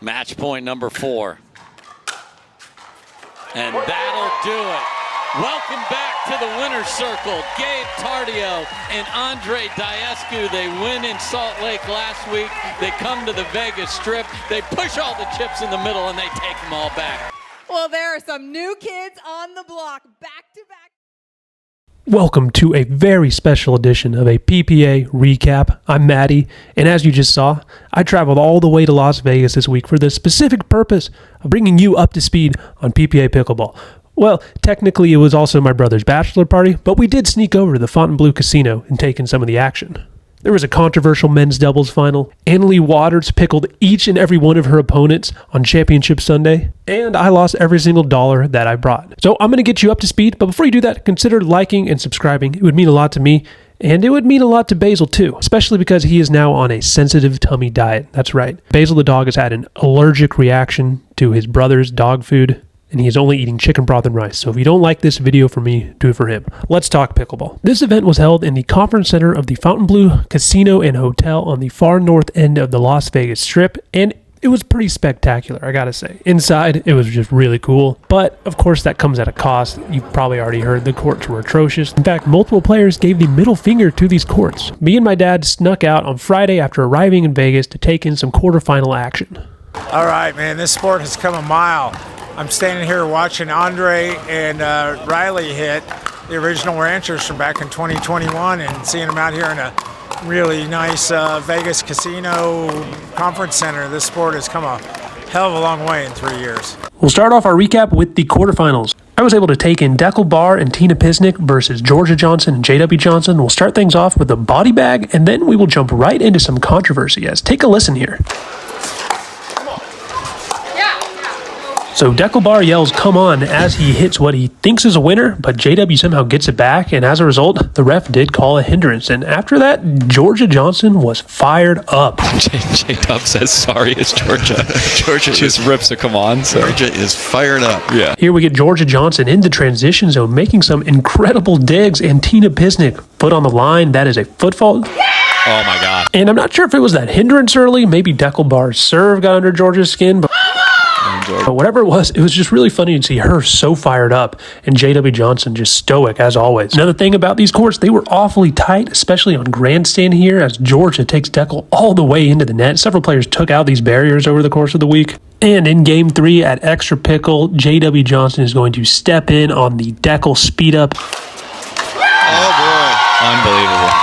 Match point number 4. And that'll do it. Welcome back to the winner's circle. Gabe Tardio and Andrei Daescu. They win in Salt Lake last week. They come to the Vegas Strip. They push all the chips in the middle and they take them all back. Well, there are some new kids on the block, back to back. Welcome to a very special edition of a PPA recap. I'm Maddie, and as you just saw, I traveled all the way to Las Vegas this week for the specific purpose of bringing you up to speed on PPA Pickleball. Well, technically it was also my brother's bachelor party, but we did sneak over to the Fontainebleau Casino and take in some of the action. There was a controversial men's doubles final. Annalie Waters pickled each and every one of her opponents on Championship Sunday, and I lost every single dollar that I brought. So I'm going to get you up to speed, but before you do that, consider liking and subscribing. It would mean a lot to me, and it would mean a lot to Basil too, especially because he is now on a sensitive tummy diet. That's right. Basil the dog has had an allergic reaction to his brother's dog food, and he is only eating chicken broth and rice. So if you don't like this video for me, do it for him. Let's talk pickleball. This event was held in the conference center of the Fontainebleau Casino and Hotel on the far north end of the Las Vegas Strip, and it was pretty spectacular, I gotta say. Inside, it was just really cool, but of course that comes at a cost. You've probably already heard the courts were atrocious. In fact, multiple players gave the middle finger to these courts. Me and my dad snuck out on Friday after arriving in Vegas to take in some quarterfinal action. All right, man, this sport has come a mile. I'm standing here watching Andrei and Riley hit the original ranchers from back in 2021 and seeing them out here in a really nice Vegas casino conference center. This sport has come a hell of a long way in 3 years. We'll start off our recap with the quarterfinals. I was able to take in Dekel and Tina Pisnik versus Georgia Johnson and JW Johnson. We'll start things off with a body bag, and then we will jump right into some controversy. Take a listen here. So Dekel yells, "Come on," as he hits what he thinks is a winner, but JW somehow gets it back, and as a result, the ref did call a hindrance. And after that, Georgia Johnson was fired up. J-Dub says sorry, it's Georgia. Georgia just rips a come on. So. Georgia is fired up. Yeah. Here we get Georgia Johnson in the transition zone, making some incredible digs, and Tina Pisnik, foot on the line. That is a foot fault. Oh my God. And I'm not sure if it was that hindrance early. Maybe Dekel's serve got under Georgia's skin, but whatever it was just really funny to see her so fired up and JW Johnson just stoic as always. Another thing about these courts, they were awfully tight, especially on grandstand here as Georgia takes Dekel all the way into the net. Several players took out these barriers over the course of the week. And in game 3 at Extra Pickle, JW Johnson is going to step in on the Dekel speed up. Oh boy. Unbelievable.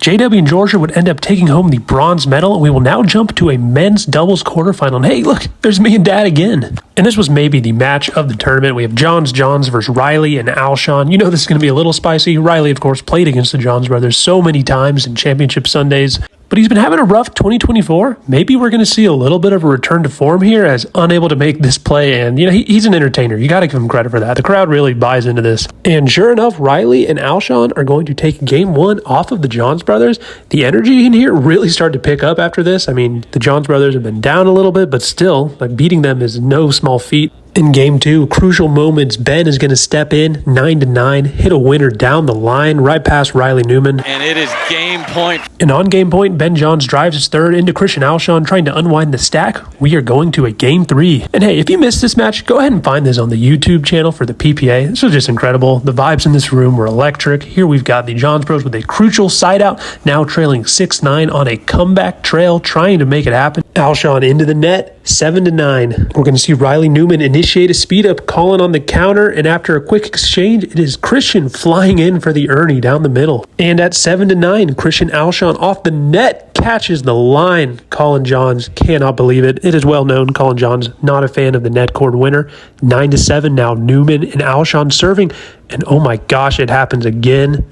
JW and Georgia would end up taking home the bronze medal, and we will now jump to a men's doubles quarterfinal. And hey, look, there's me and Dad again. And this was maybe the match of the tournament. We have Johns versus Riley and Alshon. You know this is going to be a little spicy. Riley, of course, played against the Johns brothers so many times in Championship Sundays. But he's been having a rough 2024. Maybe we're going to see a little bit of a return to form here as unable to make this play. And, you know, he's an entertainer. You got to give him credit for that. The crowd really buys into this. And sure enough, Riley and Alshon are going to take game 1 off of the Johns brothers. The energy in here really started to pick up after this. I mean, the Johns brothers have been down a little bit, but still, like, beating them is no small feat. In game 2, crucial moments, Ben is going to step in, 9-9, hit a winner down the line, right past Riley Newman. And it is game point. And on game point, Ben Johns drives his third into Christian Alshon, trying to unwind the stack. We are going to a game 3. And hey, if you missed this match, go ahead and find this on the YouTube channel for the PPA. This was just incredible. The vibes in this room were electric. Here we've got the Johns bros with a crucial side out, now trailing 6-9 on a comeback trail, trying to make it happen. Alshon into the net, 7-9. We're going to see Riley Newman initiate a speed up, calling on the counter, and after a quick exchange, it is Christian flying in for the Ernie down the middle. And at 7-9, Christian Alshon off the net catches the line. Colin Johns cannot believe it. It is well known Colin Johns not a fan of the net cord winner. 9-7 now Newman and Alshon serving, and oh my gosh, it happens again.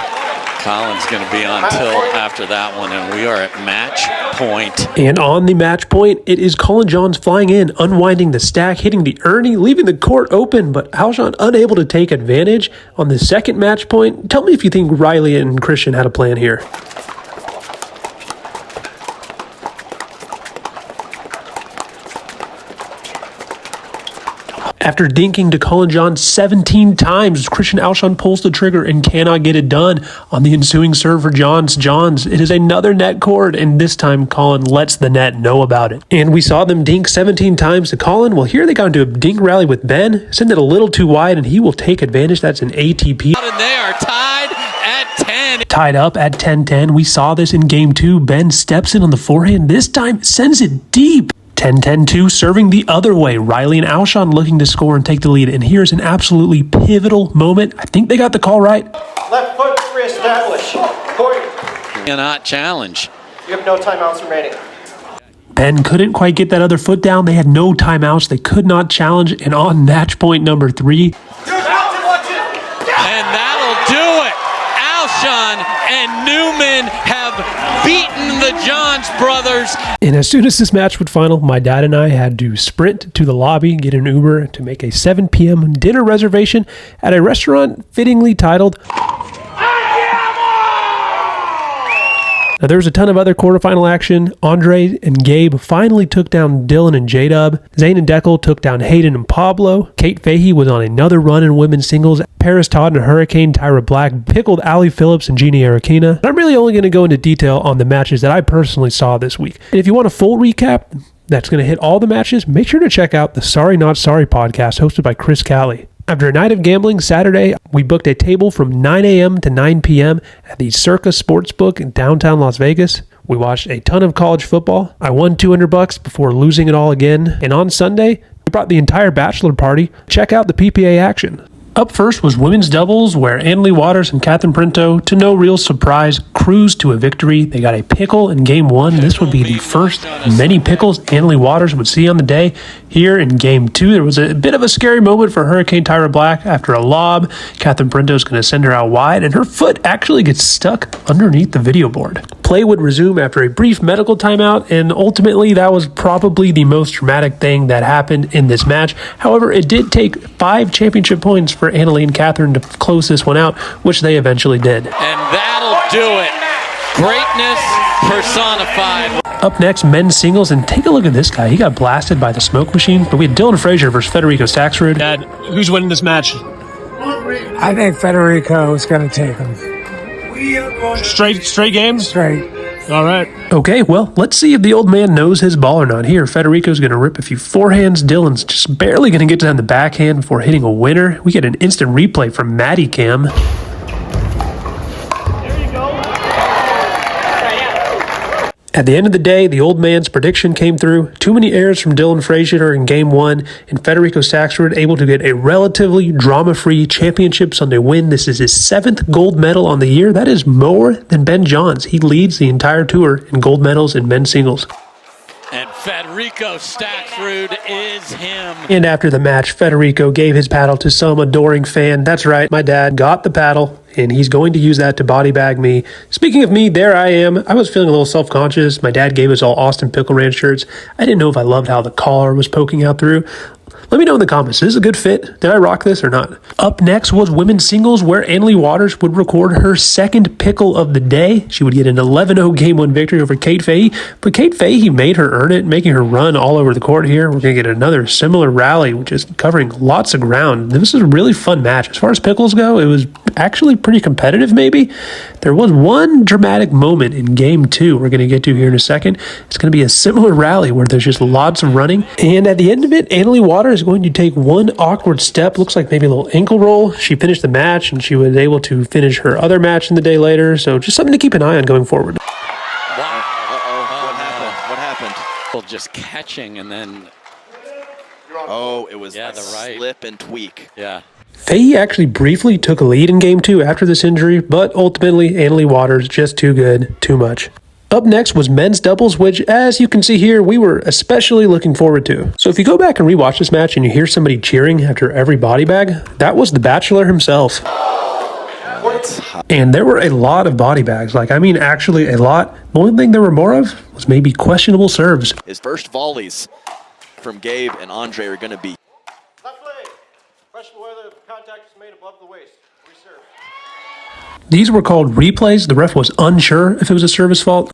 Colin's going to be on tilt after that one, and we are at match point. And on the match point, it is Colin Johns flying in, unwinding the stack, hitting the Ernie, leaving the court open, but Alshon unable to take advantage on the second match point. Tell me if you think Riley and Christian had a plan here. After dinking Dekel and John 17 times, Christian Alshon pulls the trigger and cannot get it done. On the ensuing serve for Johns, it is another net cord, and this time Colin lets the net know about it. And we saw them dink 17 times to Colin. Well, here they got into a dink rally with Ben, send it a little too wide, and he will take advantage. That's an ATP. And they are tied at 10. Tied up at 10-10. We saw this in game 2. Ben steps in on the forehand. This time sends it deep. 10-10-2, serving the other way. Riley and Alshon looking to score and take the lead. And here's an absolutely pivotal moment. I think they got the call right. Left foot reestablish. Corey. Cannot challenge. You have no timeouts remaining. Ben couldn't quite get that other foot down. They had no timeouts. They could not challenge. And on match point number 3. And that'll do it. Alshon and Newman have beaten the Johns brothers. And as soon as this match would final, my dad and I had to sprint to the lobby, get an Uber to make a 7 p.m. dinner reservation at a restaurant fittingly titled. Now, there was a ton of other quarterfinal action. Andrei and Gabe finally took down Dylan and J-Dub. Zane and Dekel took down Hayden and Pablo. Kate Fahey was on another run in women's singles. Paris Todd and Hurricane Tyra Black pickled Ali Phillips and Jeannie Arakina. I'm really only going to go into detail on the matches that I personally saw this week. And if you want a full recap that's going to hit all the matches, make sure to check out the Sorry Not Sorry podcast hosted by Chris Calley. After a night of gambling Saturday, we booked a table from 9 a.m. to 9 p.m. at the Circa Sportsbook in downtown Las Vegas. We watched a ton of college football. I won $200 before losing it all again. And on Sunday, we brought the entire Bachelor Party. Check out the PPA action. Up first was women's doubles, where Annalie Waters and Catherine Parenteau, to no real surprise, cruised to a victory. They got a pickle in game 1. This would be the first many pickles Annalie Waters would see on the day. Here in game 2, there was a bit of a scary moment for Hurricane Tyra Black. After a lob, Catherine Parenteau is going to send her out wide, and her foot actually gets stuck underneath the video board. Play would resume after a brief medical timeout, and ultimately that was probably the most dramatic thing that happened in this match. However, it did take 5 championship points for Annalie and Catherine to close this one out, which they eventually did. And that'll do it. Greatness personified. Up next, men's singles, and take a look at this guy. He got blasted by the smoke machine, but we had Dylan Frazier versus Federico Staksrud. Dad, who's winning this match? I think Federico is going to take him. Straight games? Straight. All right. Okay, well, let's see if the old man knows his ball or not. Here, Federico's going to rip a few forehands. Dylan's just barely going to get down the backhand before hitting a winner. We get an instant replay from Maddie Cam. At the end of the day, the old man's prediction came through. Too many errors from Dylan Frazier in Game 1, and Federico Staksrud able to get a relatively drama-free championship Sunday win. This is his 7th gold medal on the year. That is more than Ben Johns. He leads the entire tour in gold medals in men's singles. And Federico Staksrud is him. And after the match, Federico gave his paddle to some adoring fan. That's right, my dad got the paddle, and he's going to use that to body bag me. Speaking of me, there I am. I was feeling a little self-conscious. My dad gave us all Austin Pickle Ranch shirts. I didn't know if I loved how the collar was poking out through. Let me know in the comments, is this a good fit? Did I rock this or not? Up next was women's singles, where Annalie Waters would record her 2nd pickle of the day. She would get an 11-0 Game 1 victory over Kate Fahey, but Kate Fahey made her earn it, making her run all over the court here. We're going to get another similar rally, which is covering lots of ground. This is a really fun match. As far as pickles go, it was actually pretty competitive, maybe. There was one dramatic moment in Game 2 we're going to get to here in a second. It's going to be a similar rally where there's just lots of running, and at the end of it, Annalie Waters is going to take one awkward step, looks like maybe a little ankle roll. She finished the match, and she was able to finish her other match in the day later, so just something to keep an eye on going forward. Wow. What happened? Just catching and then... Oh, it was Yeah, a the right. slip and tweak. Yeah. Fahey actually briefly took a lead in Game 2 after this injury, but ultimately, Annalie Waters just too good, too much. Up next was men's doubles, which, as you can see here, we were especially looking forward to. So if you go back and rewatch this match and you hear somebody cheering after every body bag, that was the Bachelor himself. And there were a lot of body bags, actually a lot. The only thing there were more of was maybe questionable serves. His first volleys from Gabe and Andrei are going to be. Left leg. Question whether the contact is made above the waist. Reserve. These were called replays. The ref was unsure if it was a service fault.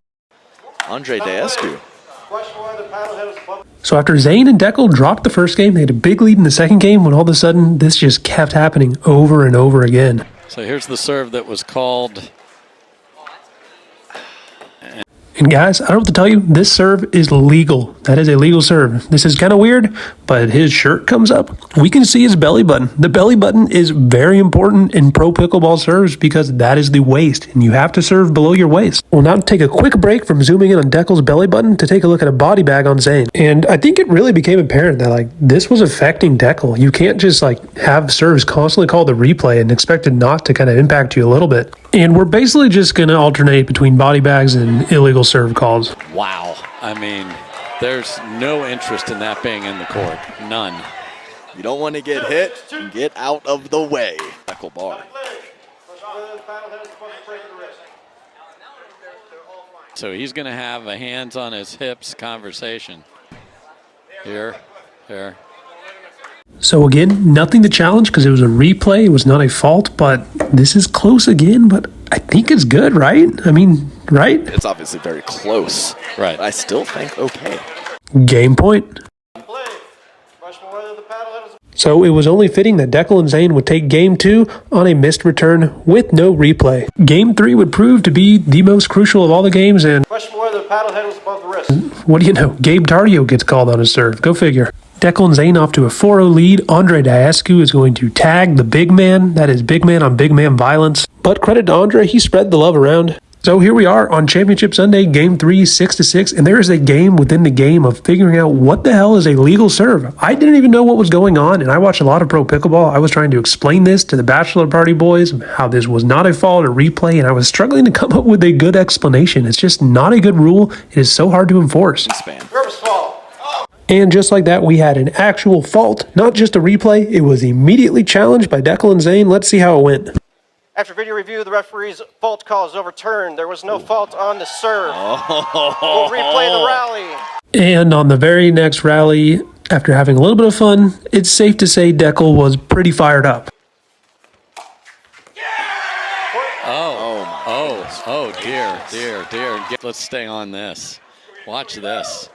Andrei Daescu. Question whether the paddle head is above. So after Zane and Dekel dropped the first game, they had a big lead in the second game when all of a sudden this just kept happening over and over again. So here's the serve that was called. And guys, I don't have to tell you, this serve is legal. That is a legal serve. This is kind of weird, but his shirt comes up. We can see his belly button. The belly button is very important in pro pickleball serves because that is the waist, and you have to serve below your waist. We'll now take a quick break from zooming in on Dekel's belly button to take a look at a body bag on Zane. And I think it really became apparent that this was affecting Dekel. You can't just have serves constantly call the replay and expect it not to kind of impact you a little bit. And we're basically just going to alternate between body bags and illegal serve calls. Wow. I mean, there's no interest in that being in the court. None. You don't want to get hit, get out of the way. Dekel bar. So he's going to have a hands on his hips conversation. Here. So again, nothing to challenge because it was a replay. It was not a fault, but this is close again, but I think it's good, right? I mean, right? It's obviously very close. Right. I still think okay. Game point. So it was only fitting that Dekel and Zane would take Game 2 on a missed return with no replay. Game 3 would prove to be the most crucial of all the games, and Question whether the paddle head was above the wrist. what do you know? Gabe Tardio gets called on his serve. Go figure. Dekel and Zane off to a 4-0 lead. Andrei Daescu is going to tag the big man. That is big man on big man violence. But credit to Andrei, he spread the love around. So here we are on Championship Sunday, Game 3, 6-6, and there is a game within the game of figuring out what the hell is a legal serve. I didn't even know what was going on, and I watched a lot of pro pickleball. I was trying to explain this to the Bachelor Party boys, how this was not a fault or replay, and I was struggling to come up with a good explanation. It's just not a good rule. It is so hard to enforce. Purpose fault. And just like that, we had an actual fault, not just a replay. It was immediately challenged by Dekel and Zane. Let's see how it went. After video review, the referee's fault call is overturned. There was no fault on the serve. We'll replay the rally. And on the very next rally, after having a little bit of fun, it's safe to say Dekel was pretty fired up. Oh, dear. Let's stay on this. Watch this.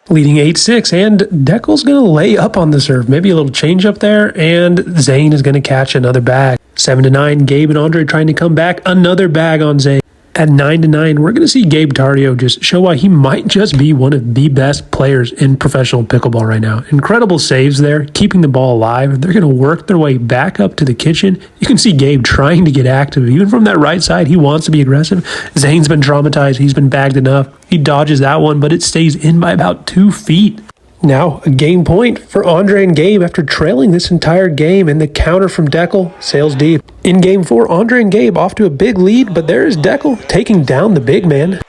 Leading 8-6, and Dekel's going to lay up on the serve. Maybe a little change up there, and Zane is going to catch another bag. 7-9, Gabe and Andrei trying to come back. Another bag on Zane. At 9-9, we're going to see Gabe Tardio just show why he might just be one of the best players in professional pickleball right now. Incredible saves there, keeping the ball alive. They're going to work their way back up to the kitchen. You can see Gabe trying to get active. Even from that right side, he wants to be aggressive. Zane's been traumatized. He's been bagged enough. He dodges that one, but it stays in by about 2 feet. Now, a game point for Andrei and Gabe after trailing this entire game, and the counter from Dekel sails deep. In Game 4, Andrei and Gabe off to a big lead, but there is Dekel taking down the big man.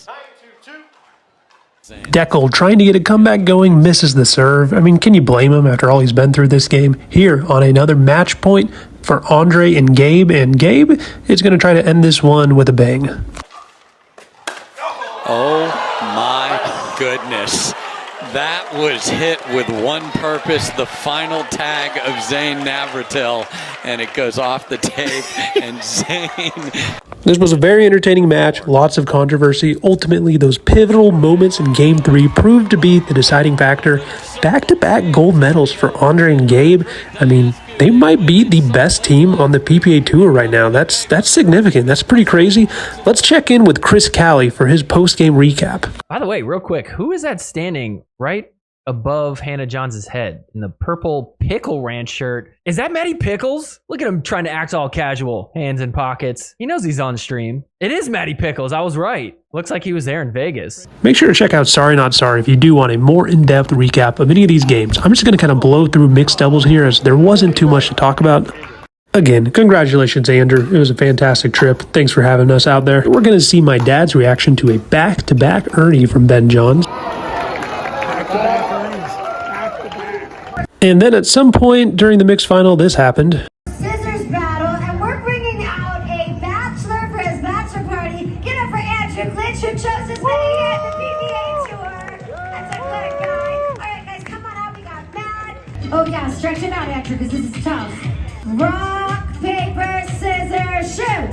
Dekel trying to get a comeback going, misses the serve. I mean, can you blame him after all he's been through this game? Here on another match point for Andrei and Gabe is going to try to end this one with a bang. Oh my goodness. That was hit with one purpose, the final tag of Zane Navratil, and it goes off the tape, and Zane... This was a very entertaining match, lots of controversy. Ultimately, those pivotal moments in Game 3 proved to be the deciding factor. Back-to-back gold medals for Andrei and Gabe. I mean, they might be the best team on the PPA Tour right now. That's significant. That's pretty crazy. Let's check in with Chris Callie for his post-game recap. By the way, real quick, who is that standing right above Hannah Johns' head in the purple Pickle Ranch shirt? Is that Matty Pickles? Look at him trying to act all casual, hands in pockets. He knows he's on stream. It is Matty Pickles. I was right. Looks like he was there in Vegas. Make sure to check out Sorry Not Sorry if you do want a more in-depth recap of any of these games. I'm just going to kind of blow through mixed doubles here as there wasn't too much to talk about. Again, congratulations, Andrew. It was a fantastic trip. Thanks for having us out there. We're going to see my dad's reaction to a back-to-back Ernie from Ben Johns. And then at some point during the mixed final, this happened. Scissors battle, and we're bringing out a bachelor for his bachelor party. Get up for Andrew Glitch, who chose his many here at the PPA Tour. That's a good guy. All right, guys, come on out. We got Matt. Oh, yeah, stretch him out, Andrew, because this is tough. Rock, paper, scissors, shoot.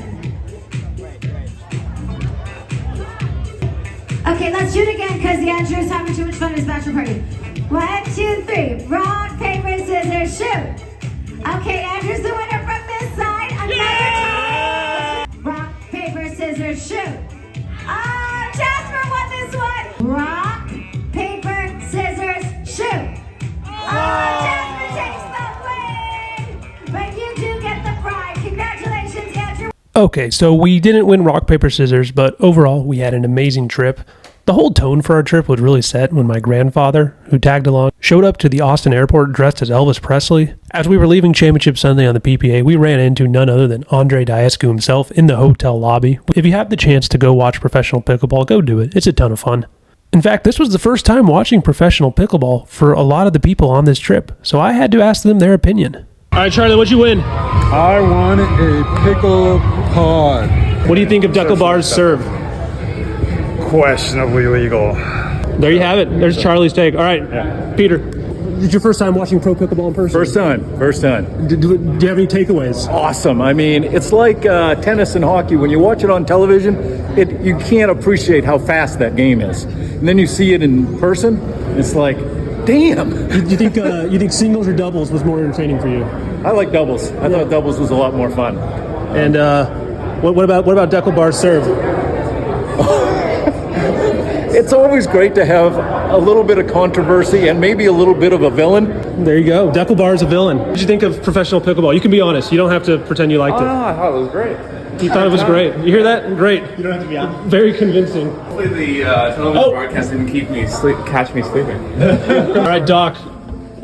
Okay, let's shoot again, because Andrew's having too much fun at his bachelor party. 1, 2, 3. Rock, paper, scissors, shoot. Okay, Andrew's the winner from this side. Another time. Rock, paper, scissors, shoot. Oh, Jasper won this one. Rock, paper, scissors, shoot. Oh, Jasper takes the win. But you do get the prize. Congratulations, Andrew. Okay, so we didn't win rock, paper, scissors, but overall we had an amazing trip. The whole tone for our trip was really set when my grandfather, who tagged along, showed up to the Austin airport dressed as Elvis Presley. As we were leaving Championship Sunday on the PPA, we ran into none other than Andrei Daescu himself in the hotel lobby. If you have the chance to go watch professional pickleball, go do it. It's a ton of fun. In fact, this was the first time watching professional pickleball for a lot of the people on this trip, so I had to ask them their opinion. All right, Charlie, what'd you win? I won a PicklePod. What do you think of Dekel Bar's serve? Questionably legal. There you have it. There's Charlie's take. All right, Peter, it's your first time watching pro pickleball in person? First time. Do you have any takeaways? Awesome. I mean, it's like tennis and hockey. When you watch it on television, you can't appreciate how fast that game is. And then you see it in person, it's like, damn. You think singles or doubles was more entertaining for you? I like doubles. I thought doubles was a lot more fun. And what about Dekel Bar's serve? It's always great to have a little bit of controversy and maybe a little bit of a villain. There you go. Dekel Bar is a villain. What did you think of professional pickleball? You can be honest. You don't have to pretend you liked it. I thought it was great. You thought it was great. You hear that? Great. You don't have to be honest. Very convincing. Hopefully the television broadcast didn't catch me sleeping. All right, Doc.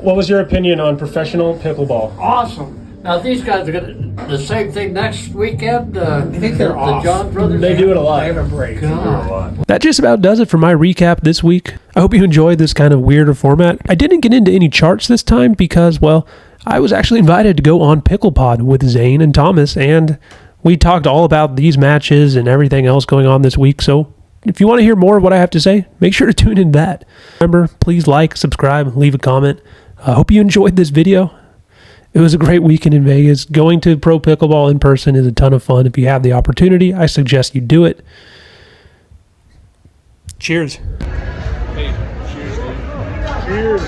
What was your opinion on professional pickleball? Awesome. Now these guys are going to the same thing next weekend. I think they're off. The John brothers. They do it a lot. They have a break. That just about does it for my recap this week. I hope you enjoyed this kind of weirder format. I didn't get into any charts this time because, well, I was actually invited to go on PicklePod with Zane and Thomas, and we talked all about these matches and everything else going on this week. So if you want to hear more of what I have to say, make sure to tune in that. Remember, please like, subscribe, leave a comment. I hope you enjoyed this video. It was a great weekend in Vegas. Going to pro pickleball in person is a ton of fun. If you have the opportunity, I suggest you do it. Cheers. Hey, cheers. Cheers.